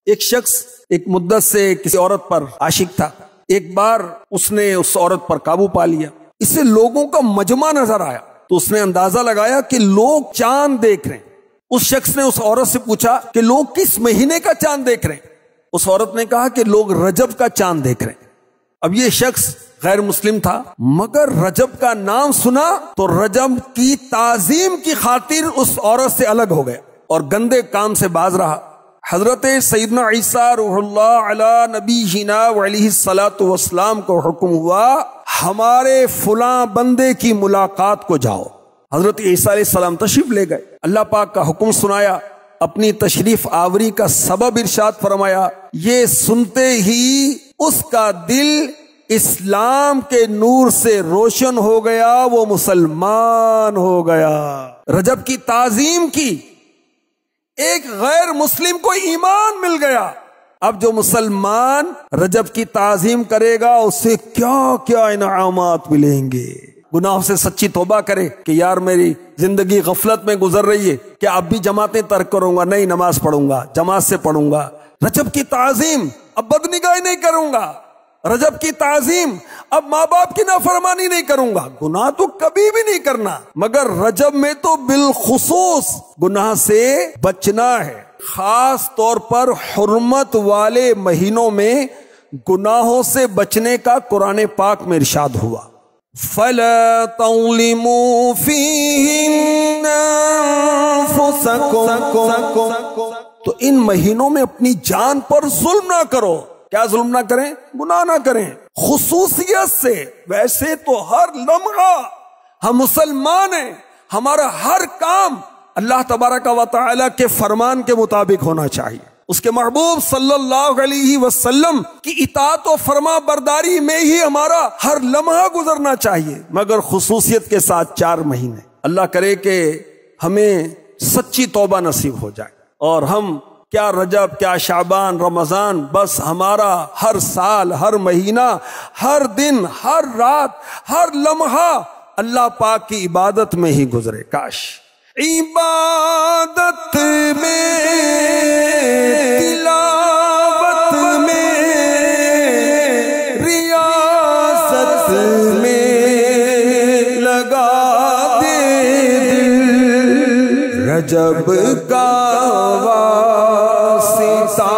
ایک شخص ایک مدت سے کسی عورت پر عاشق تھا. ایک بار اس نے اس عورت پر قابو پا لیا. اسے لوگوں کا مجمع نظر آیا تو اس نے اندازہ لگایا کہ لوگ چاند دیکھ رہے ہیں. اس شخص نے اس عورت سے پوچھا کہ لوگ کس مہینے کا چاند دیکھ رہے ہیں؟ اس عورت نے کہا کہ لوگ رجب کا چاند دیکھ رہے ہیں. اب یہ شخص غیر مسلم تھا، مگر رجب کا نام سنا تو رجب کی تعظیم کی خاطر اس عورت سے الگ ہو گیا اور گندے کام سے باز رہا. حضرت سیدنا عیسیٰ روح اللہ علی نبینا وعلیہ الصلاۃ والسلام کو حکم ہوا ہمارے فلاں بندے کی ملاقات کو جاؤ. حضرت عیسیٰ علیہ السلام تشریف لے گئے. اللہ پاک کا حکم سنایا، اپنی تشریف آوری کا سبب ارشاد فرمایا. یہ سنتے ہی اس کا دل اسلام کے نور سے روشن ہو گیا، وہ مسلمان ہو گیا. رجب کی تعظیم کی، ایک غیر مسلم کو ایمان مل گیا. اب جو مسلمان رجب کی تعظیم کرے گا اسے کیا کیا انعامات ملیں گے. گناہوں سے سچی توبہ کرے کہ یار میری زندگی غفلت میں گزر رہی ہے، کہ اب بھی جماعتیں ترک کروں گا، نہیں نماز پڑھوں گا، جماعت سے پڑھوں گا. رجب کی تعظیم، اب بدنگاہی نہیں کروں گا. رجب کی تعظیم، اب ماں باپ کی نافرمانی نہیں کروں گا. گناہ تو کبھی بھی نہیں کرنا، مگر رجب میں تو بالخصوص گناہ سے بچنا ہے. خاص طور پر حرمت والے مہینوں میں گناہوں سے بچنے کا قرآن پاک میں ارشاد ہوا. فَلَا تَظْلِمُوا فِيهِنَّ أَنفُسَكُمْ، تو ان مہینوں میں اپنی جان پر ظلم نہ کرو. کیا ظلم نہ کریں؟ گناہ نہ کریں خصوصیت سے. ویسے تو ہر لمحہ ہم مسلمان ہیں، ہمارا ہر کام اللہ تبارک و تعالی کے فرمان کے مطابق ہونا چاہیے. اس کے محبوب صلی اللہ علیہ وسلم کی اطاعت و فرما برداری میں ہی ہمارا ہر لمحہ گزرنا چاہیے، مگر خصوصیت کے ساتھ 4 مہینے. اللہ کرے کہ ہمیں سچی توبہ نصیب ہو جائے اور ہم کیا رجب، کیا شعبان، رمضان، بس ہمارا ہر سال، ہر مہینہ، ہر دن، ہر رات، ہر لمحہ اللہ پاک کی عبادت میں ہی گزرے. کاش عبادت میں، تلاوت میں، ریاست میں لگا دے دل. رجب کا واسطہ